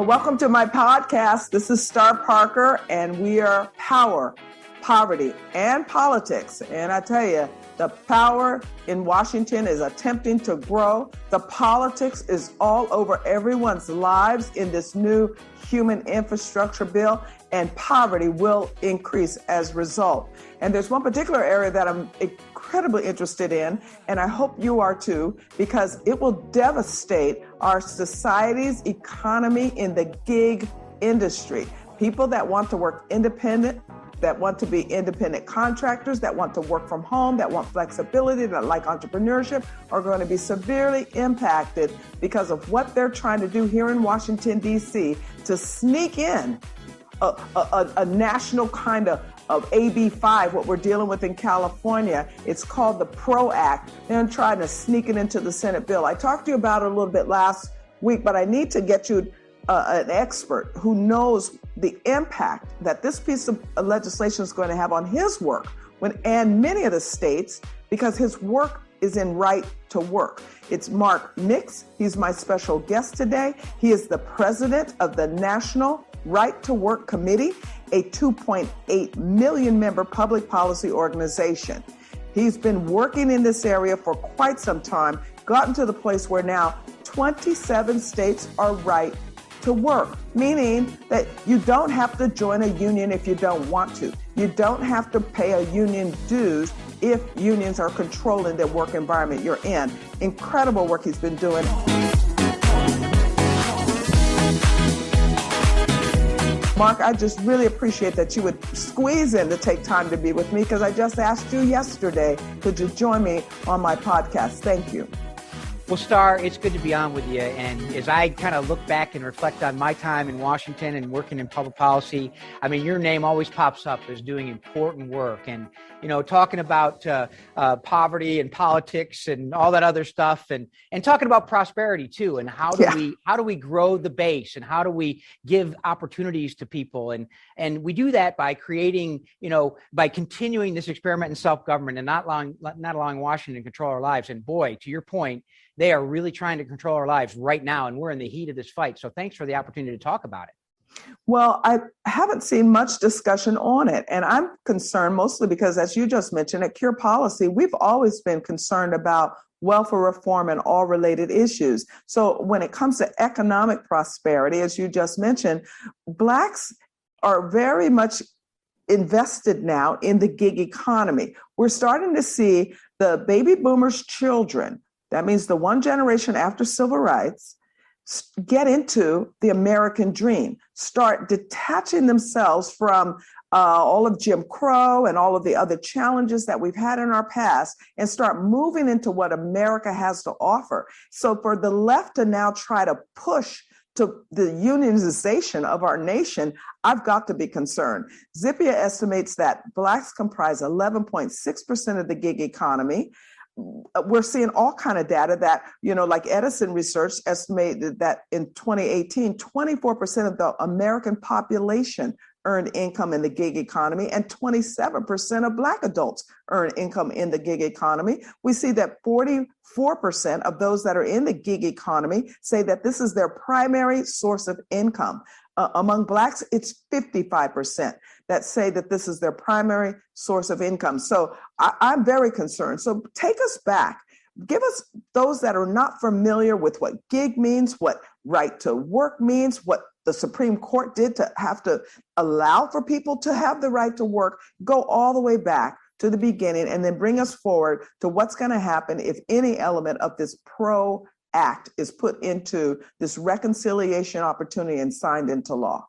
welcome to my podcast. This is Star Parker, and we are Power, Poverty, and Politics. And I tell you, the power in Washington is attempting to grow. The politics is all over everyone's lives in this new human infrastructure bill, and poverty will increase as a result. And there's one particular area that I'm incredibly interested in, and I hope you are too, because it will devastate our society's economy in the gig industry. People that want to work independent, that want to be independent contractors, that want to work from home, that want flexibility, that like entrepreneurship, are going to be severely impacted because of what they're trying to do here in Washington, D.C. to sneak in a national kind of AB 5, what we're dealing with in California. It's called the PRO Act. They're trying to sneak it into the Senate bill. I talked to you about it a little bit last week, but I need to get you an expert who knows the impact that this piece of legislation is going to have on his work and many of the states, because his work is in right to work. It's Mark Nix. He's my special guest today. He is the president of the National Right to Work Committee, a 2.8 million member public policy organization. He's been working in this area for quite some time, gotten to the place where now 27 states are right to work, meaning that you don't have to join a union if you don't want to. You don't have to pay a union dues if unions are controlling the work environment you're in. Incredible work he's been doing. Mark, I just really appreciate that you would squeeze in to take time to be with me, because I just asked you yesterday, could you join me on my podcast? Thank you. Well, Star, it's good to be on with you. And as I kind of look back and reflect on my time in Washington and working in public policy, I mean, your name always pops up as doing important work. And, you know, talking about poverty and politics and all that other stuff, and talking about prosperity too. And how do we grow the base, and how do we give opportunities to people? And we do that by creating, by continuing this experiment in self-government and not allowing Washington to control our lives. And boy, to your point, they are really trying to control our lives right now, and we're in the heat of this fight. So thanks for the opportunity to talk about it. Well, I haven't seen much discussion on it, and I'm concerned mostly because, as you just mentioned, at Cure Policy, we've always been concerned about welfare reform and all related issues. So when it comes to economic prosperity, as you just mentioned, Blacks are very much invested now in the gig economy. We're starting to see the baby boomers' children, that means the one generation after civil rights, get into the American dream, start detaching themselves from all of Jim Crow and all of the other challenges that we've had in our past, and start moving into what America has to offer. So for the left to now try to push to the unionization of our nation, I've got to be concerned. Zippia estimates that Blacks comprise 11.6% of the gig economy. We're seeing all kind of data that, like Edison Research estimated that in 2018, 24% of the American population earned income in the gig economy, and 27% of Black adults earn income in the gig economy. We see that 44% of those that are in the gig economy say that this is their primary source of income. Among Blacks, it's 55% that say that this is their primary source of income. So I'm very concerned. So take us back. Give us, those that are not familiar with what gig means, what right to work means, what the Supreme Court did to have to allow for people to have the right to work, go all the way back to the beginning, and then bring us forward to what's going to happen if any element of this PRO Act is put into this reconciliation opportunity and signed into law.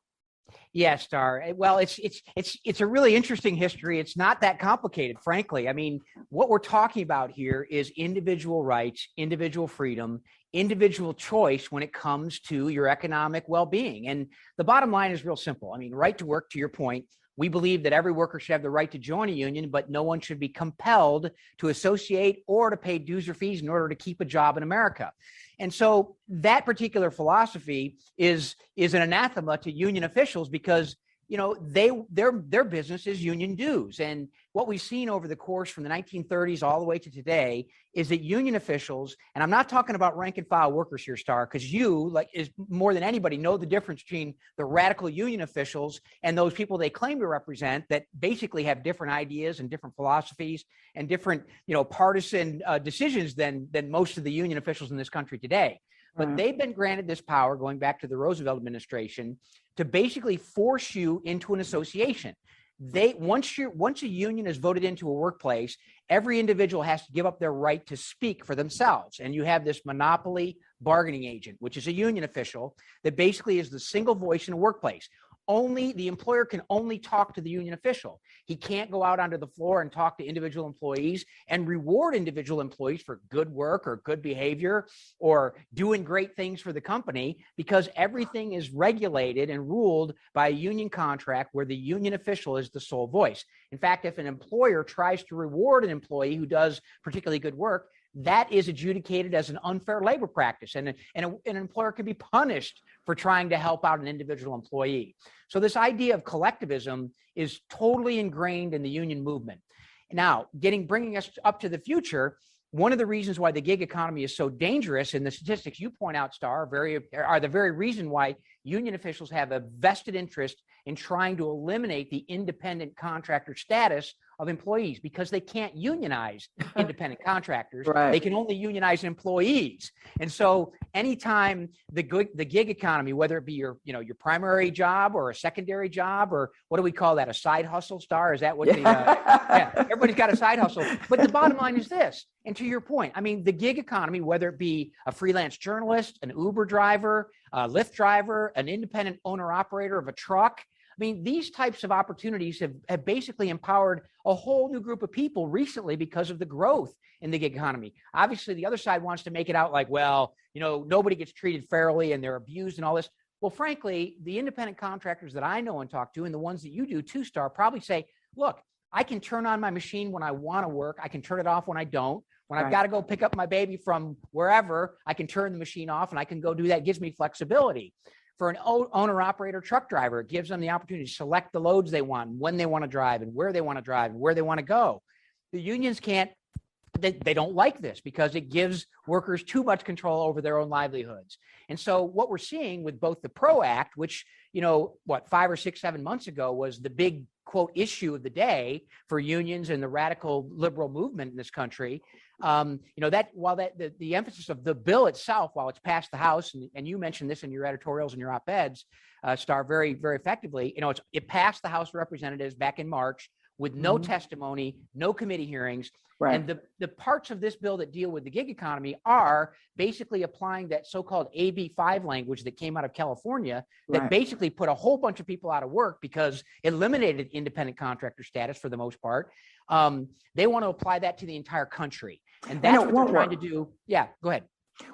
Yeah, Star. Well, it's a really interesting history. It's not that complicated, frankly. I mean, what we're talking about here is individual rights, individual freedom, individual choice when it comes to your economic well-being. And the bottom line is real simple. I mean, right to work, to your point, we believe that every worker should have the right to join a union, but no one should be compelled to associate or to pay dues or fees in order to keep a job in America. And so that particular philosophy is an anathema to union officials, because their business is union dues. And what we've seen over the course from the 1930s all the way to today is that union officials, and I'm not talking about rank and file workers here, Star, because you, like, is more than anybody, know the difference between the radical union officials and those people they claim to represent that basically have different ideas and different philosophies and different, partisan decisions than most of the union officials in this country today. But they've been granted this power, going back to the Roosevelt administration, to basically force you into an association. Once a union is voted into a workplace, every individual has to give up their right to speak for themselves. And you have this monopoly bargaining agent, which is a union official that basically is the single voice in a workplace. The employer can only talk to the union official. He can't go out onto the floor and talk to individual employees and reward individual employees for good work or good behavior or doing great things for the company, because everything is regulated and ruled by a union contract where the union official is the sole voice. In fact, if an employer tries to reward an employee who does particularly good work, that is adjudicated as an unfair labor practice, and an employer can be punished for trying to help out an individual employee. So this idea of collectivism is totally ingrained in the union movement. Now, bringing us up to the future, one of the reasons why the gig economy is so dangerous, and the statistics you point out, Star, are the very reason why union officials have a vested interest in trying to eliminate the independent contractor status of employees, because they can't unionize independent contractors. Right. They can only unionize employees. And so anytime the gig economy, whether it be your primary job or a secondary job, or what do we call that, a side hustle, Star? Is that what everybody's got a side hustle. But the bottom line is this, and to your point, I mean, the gig economy, whether it be a freelance journalist, an Uber driver, a Lyft driver, an independent owner operator of a truck, I mean, these types of opportunities have basically empowered a whole new group of people recently because of the growth in the gig economy. Obviously, the other side wants to make it out like, well, nobody gets treated fairly and they're abused and all this. Well, frankly, the independent contractors that I know and talk to, and the ones that you do too, Star, probably say, look, I can turn on my machine when I want to work. I can turn it off when I don't. When I've got to go pick up my baby from wherever, I can turn the machine off and I can go do that. It gives me flexibility. For an owner-operator truck driver, it gives them the opportunity to select the loads they want, when they want to drive, and where they want to drive, and where they want to go. The unions can't. They don't like this because it gives workers too much control over their own livelihoods. And so what we're seeing with both the PRO Act, which, 5 or 6, 7 months ago was the big, quote, issue of the day for unions and the radical liberal movement in this country, that while the emphasis of the bill itself, while it's passed the House, and you mentioned this in your editorials and your op-eds, Star, very, very effectively, it passed the House of Representatives back in March with no testimony, no committee hearings. Right. And the parts of this bill that deal with the gig economy are basically applying that so-called AB5 language that came out of California that basically put a whole bunch of people out of work because it eliminated independent contractor status for the most part. They want to apply that to the entire country. And that's what they're trying to do. Yeah, go ahead.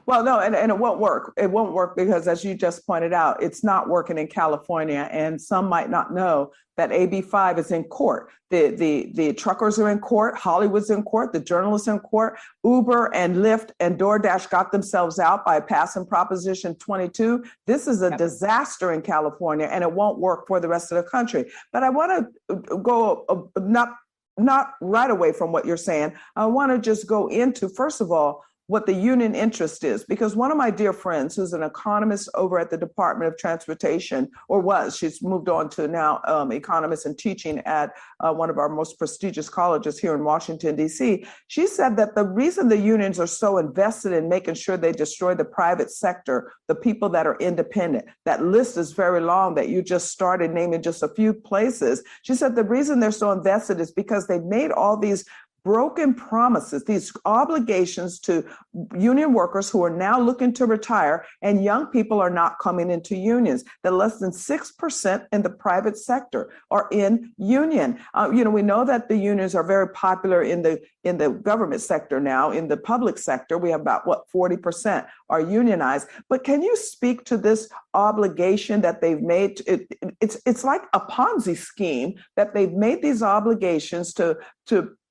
Well, no, and it won't work. It won't work because, as you just pointed out, it's not working in California. And some might not know that AB5 is in court. The truckers are in court. Hollywood's in court. The journalists in court. Uber and Lyft and DoorDash got themselves out by passing Proposition 22. This is a disaster in California, and it won't work for the rest of the country. But I want to go not right away from what you're saying. I want to just go into, first of all, what the union interest is, because one of my dear friends who's an economist over at the Department of Transportation, she's moved on to now economist and teaching at one of our most prestigious colleges here in Washington, D.C. She said that the reason the unions are so invested in making sure they destroy the private sector, the people that are independent, that list is very long that you just started naming just a few places. She said the reason they're so invested is because they've made all these broken promises, these obligations to union workers who are now looking to retire, and young people are not coming into unions. That less than 6% in the private sector are in union. We know that the unions are very popular in the government sector now. In the public sector, we have about 40% are unionized. But can you speak to this obligation that they've made? It's like a Ponzi scheme that they've made these obligations to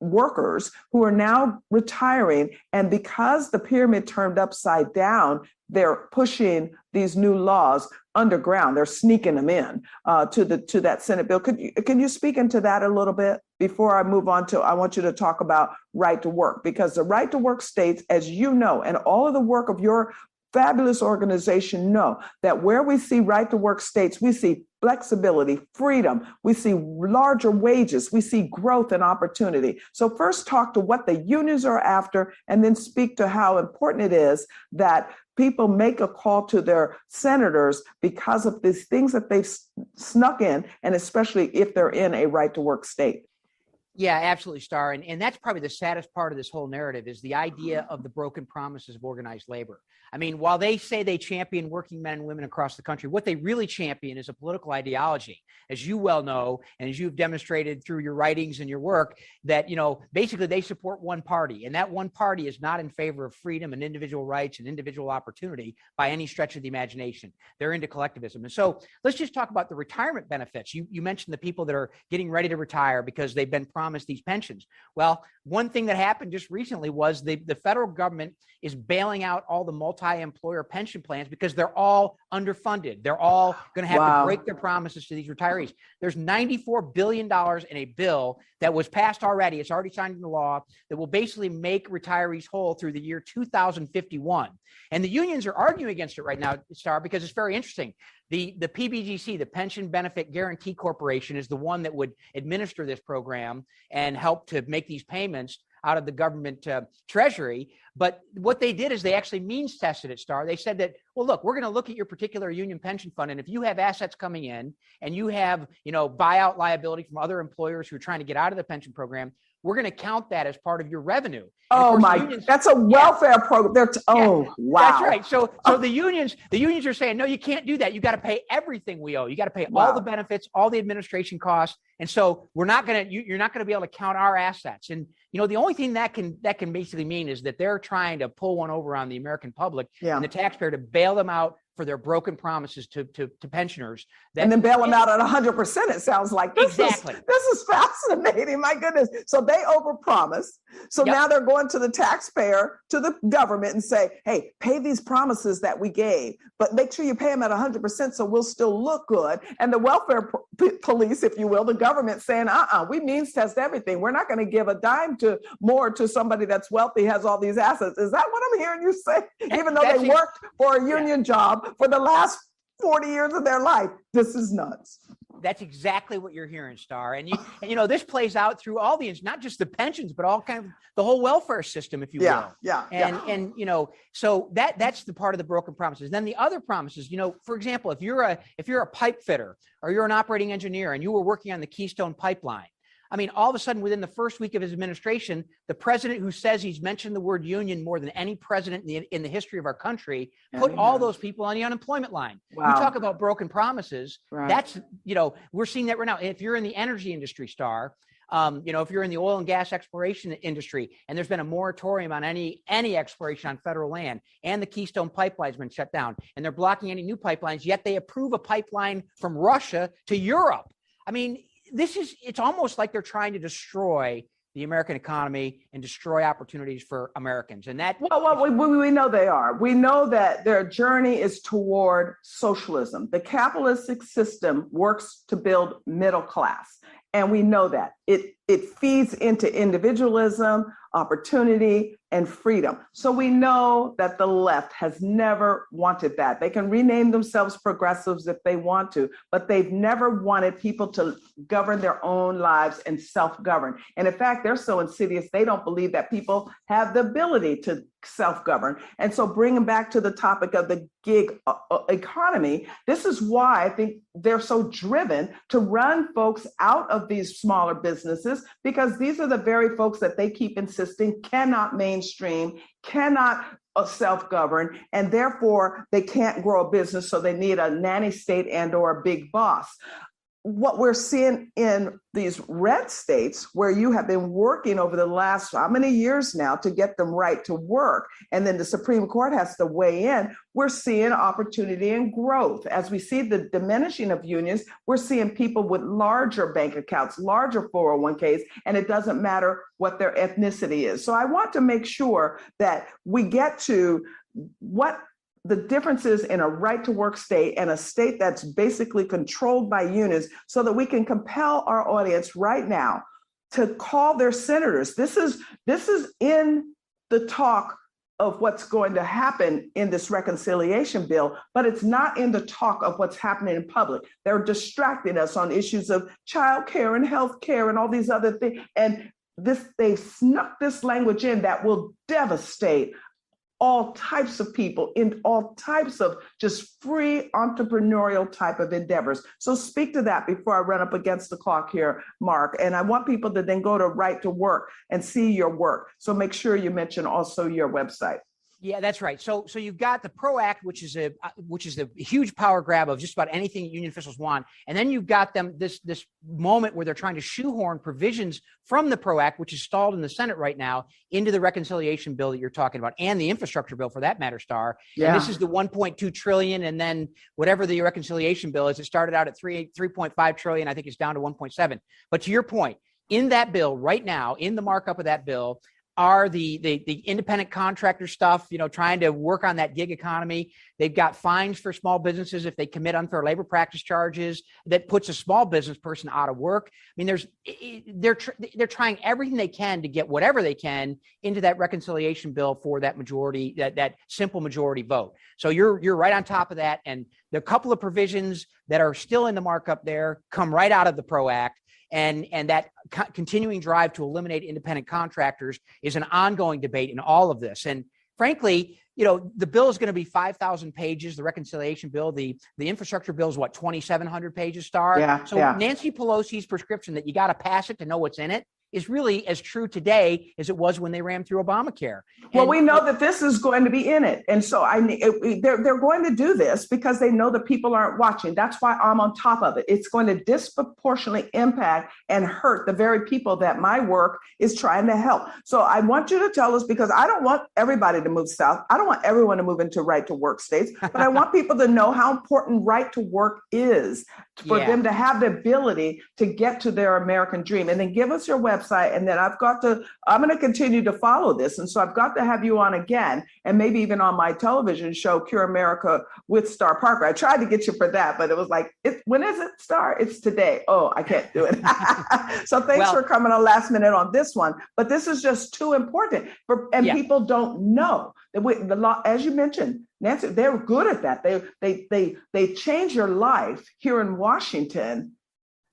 workers who are now retiring. And because the pyramid turned upside down, they're pushing these new laws. underground. They're sneaking them in to that Senate bill. Can you speak into that a little bit before I move on to, I want you to talk about right to work, because the right to work states, as you know, and all of the work of your fabulous organization know, that where we see right to work states, we see flexibility, freedom, we see larger wages, we see growth and opportunity. So first talk to what the unions are after, and then speak to how important it is that people make a call to their senators because of these things that they've snuck in, and especially if they're in a right to work state. Yeah, absolutely, Star. And that's probably the saddest part of this whole narrative, is the idea of the broken promises of organized labor. I mean, while they say they champion working men and women across the country, what they really champion is a political ideology, as you well know, and as you've demonstrated through your writings and your work, that, basically they support one party, and that one party is not in favor of freedom and individual rights and individual opportunity by any stretch of the imagination. They're into collectivism. And so let's just talk about the retirement benefits. You mentioned the people that are getting ready to retire because they've been promised these pensions. Well, one thing that happened just recently was the federal government is bailing out all the multi-employer pension plans because they're all underfunded. They're all going to have to break their promises to these retirees. There's $94 billion in a bill that was passed already. It's already signed into law that will basically make retirees whole through the year 2051. And the unions are arguing against it right now, Star, because it's very interesting. The PBGC, the Pension Benefit Guaranty Corporation, is the one that would administer this program and help to make these payments out of the government treasury. But what they did is they actually means tested it, Star. They said that, well, look, we're going to look at your particular union pension fund, and if you have assets coming in and you have, buyout liability from other employers who are trying to get out of the pension program, we're going to count that as part of your revenue. Oh my, that's a welfare program. Wow. That's right. So the unions are saying, no, you can't do that. You got to pay everything we owe. You got to pay all the benefits, all the administration costs. And so you're not going to be able to count our assets. And, the only thing that can basically mean is that they're trying to pull one over on the American public and the taxpayer to bail them out for their broken promises to pensioners. And then bail them out at 100%, it sounds like. This is fascinating, my goodness. So they overpromise. So now they're going to the taxpayer, to the government, and say, hey, pay these promises that we gave, but make sure you pay them at 100% so we'll still look good. And the welfare police, if you will, the government saying, we means test everything. We're not going to give a dime more to somebody that's wealthy, has all these assets. Is that what I'm hearing you say? Even though they worked for a union job for the last 40 years of their life. This is nuts. That's exactly what you're hearing, Star. And this plays out through all the, not just the pensions, but all kind of the whole welfare system, if you will. And so that's the part of the broken promises. Then the other promises, for example, if you're a pipe fitter or you're an operating engineer and you were working on the Keystone Pipeline, I mean, all of a sudden, within the first week of his administration, the president, who says he's mentioned the word union more than any president in the history of our country, put all those people on the unemployment line. Wow. You talk about broken promises. Right. That's, we're seeing that right now. If you're in the energy industry, Star, if you're in the oil and gas exploration industry, and there's been a moratorium on any exploration on federal land, and the Keystone Pipeline has been shut down, and they're blocking any new pipelines, yet they approve a pipeline from Russia to Europe. I mean, it's almost like they're trying to destroy the American economy and destroy opportunities for Americans. And that, we know they are. We know that their journey is toward socialism. The capitalistic system works to build middle class. And we know that it feeds into individualism, opportunity, and freedom. So we know that the left has never wanted that. They can rename themselves progressives if they want to, but they've never wanted people to govern their own lives and self-govern. And in fact, they're so insidious, they don't believe that people have the ability to self-govern. And so bringing back to the topic of the gig economy, this is why I think they're so driven to run folks out of these smaller businesses, because these are the very folks that they keep insisting cannot mainstream, cannot self-govern, and therefore they can't grow a business, so they need a nanny state and or a big boss. What we're seeing in these red states, where you have been working over the last how many years now to get them right to work, and then the Supreme Court has to weigh in, we're seeing opportunity and growth. As we see the diminishing of unions, we're seeing people with larger bank accounts, larger 401ks, and it doesn't matter what their ethnicity is. So I want to make sure that we get to what the differences in a right to work state and a state that's basically controlled by unions, so that we can compel our audience right now to call their senators. This is in the talk of what's going to happen in this reconciliation bill, but it's not in the talk of what's happening in public. They're distracting us on issues of child care and health care and all these other things. And they snuck this language in that will devastate all types of people in all types of just free entrepreneurial type of endeavors. So speak to that before I run up against the clock here, Mark. And I want people to then go to Right to Work and see your work. So make sure you mention also your website. Yeah, that's right. So you've got the PRO Act, which is a huge power grab of just about anything union officials want, and then you've got them this moment where they're trying to shoehorn provisions from the PRO Act, which is stalled in the Senate right now, into the reconciliation bill that you're talking about, and the infrastructure bill for that matter, Star. Yeah. And this is the 1.2 trillion, and then whatever the reconciliation bill is. It started out at 3.5 trillion. I think it's down to 1.7. But to your point, in that bill right now, in the markup of that bill, are the independent contractor stuff, trying to work on that gig economy. They've got fines for small businesses if they commit unfair labor practice charges that puts a small business person out of work. I mean, they're trying everything they can to get whatever they can into that reconciliation bill for that majority, that simple majority vote. So you're right on top of that. And the couple of provisions that are still in the markup there come right out of the PRO Act. And that continuing drive to eliminate independent contractors is an ongoing debate in all of this. And frankly, the bill is going to be 5,000 pages, the reconciliation bill. The infrastructure bill is 2,700 pages, Star? Yeah, so yeah. Nancy Pelosi's prescription that you got to pass it to know what's in it is really as true today as it was when they ran through Obamacare. Well, we know that this is going to be in it. And so they're going to do this because they know that people aren't watching. That's why I'm on top of it. It's going to disproportionately impact and hurt the very people that my work is trying to help. So I want you to tell us, because I don't want everybody to move south. I don't want everyone to move into right to work states, but I want people to know how important right to work is for them to have the ability to get to their American dream. And then give us your website. And then I'm going to continue to follow this. And so I've got to have you on again, and maybe even on my television show, Cure America with Star Parker. I tried to get you for that, but it was like, when is it, Star? It's today. Oh, I can't do it. So thanks for coming on last minute on this one. But this is just too important. People don't know that the law, as you mentioned, Nancy, they're good at that. They change your life here in Washington,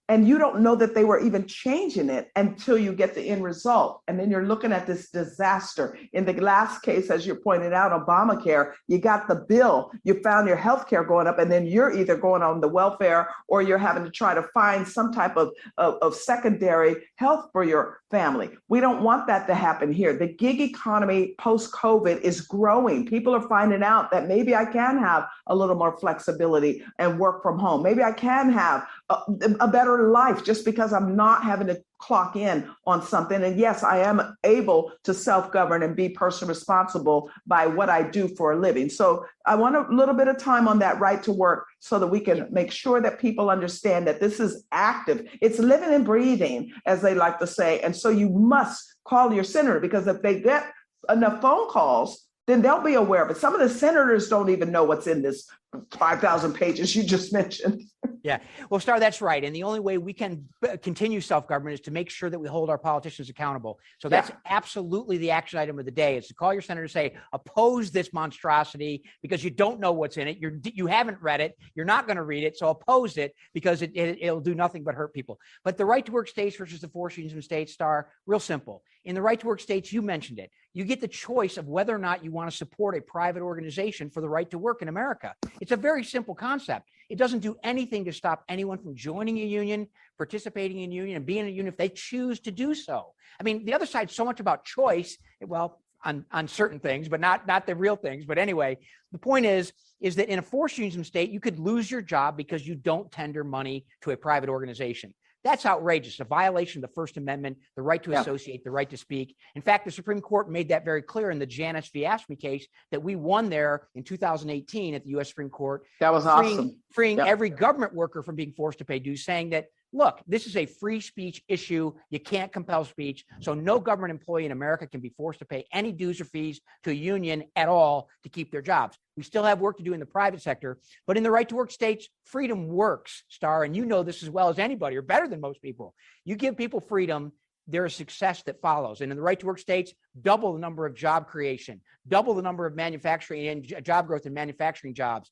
and you don't know that they were even changing it until you get the end result. And then you're looking at this disaster. In the last case, as you pointed out, Obamacare, you got the bill, you found your health care going up, and then you're either going on the welfare or you're having to try to find some type of secondary health for your family. We don't want that to happen here. The gig economy post-COVID is growing. People are finding out that maybe I can have a little more flexibility and work from home. Maybe I can have a better life just because I'm not having to clock in on something. And yes, I am able to self-govern and be personally responsible by what I do for a living. So I want a little bit of time on that right to work so that we can make sure that people understand that this is active. It's living and breathing, as they like to say. And so you must call your senator, because if they get enough phone calls, then they'll be aware of it. Some of the senators don't even know what's in this 5,000 pages you just mentioned. Yeah. Well, Star, that's right. And the only way we can continue self-government is to make sure that we hold our politicians accountable. So that's absolutely the action item of the day, is to call your senator and say, oppose this monstrosity, because you don't know what's in it. You haven't read it. You're not going to read it. So oppose it, because it'll do nothing but hurt people. But the right to work states versus the forced union states, Star, real simple. In the right to work states, you mentioned it. You get the choice of whether or not you want to support a private organization for the right to work in America. It's a very simple concept. It doesn't do anything to stop anyone from joining a union, participating in a union, and being in a union if they choose to do so. I mean, the other side's so much about choice, well, on certain things, but not the real things. But anyway, the point is that in a forced union state, you could lose your job because you don't tender money to a private organization. That's outrageous, a violation of the First Amendment, the right to associate, the right to speak. In fact, the Supreme Court made that very clear in the Janice v. Ashby case that we won there in 2018 at the U.S. Supreme Court. That was awesome. Freeing every government worker from being forced to pay dues, saying that look, this is a free speech issue. You can't compel speech. So no government employee in America can be forced to pay any dues or fees to a union at all to keep their jobs. We still have work to do in the private sector, but in the right to work states, freedom works, Star. And you know this as well as anybody, or better than most people. You give people freedom, there's success that follows. And in the right to work states, double the number of job creation, double the number of manufacturing and job growth in manufacturing jobs,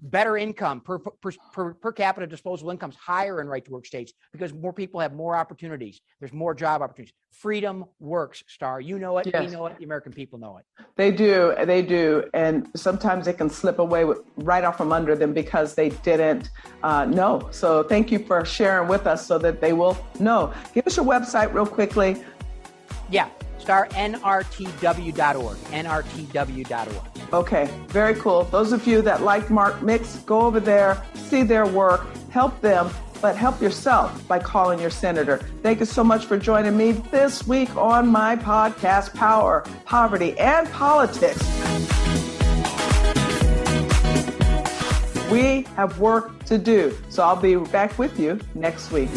better income per capita disposable incomes higher in right to work states because more people have more opportunities. There's more job opportunities. Freedom works, Star. You know it. Yes. We know it. The American people know it. They do. They do. And sometimes it can slip away right off from under them because they didn't know. So thank you for sharing with us so that they will know. Give us your website real quickly. Yeah. Star, nrtw.org, nrtw.org. Okay, very cool. Those of you that like Mark Mix, go over there, see their work, help them, but help yourself by calling your senator. Thank you so much for joining me this week on my podcast, Power, Poverty, and Politics. We have work to do, so I'll be back with you next week.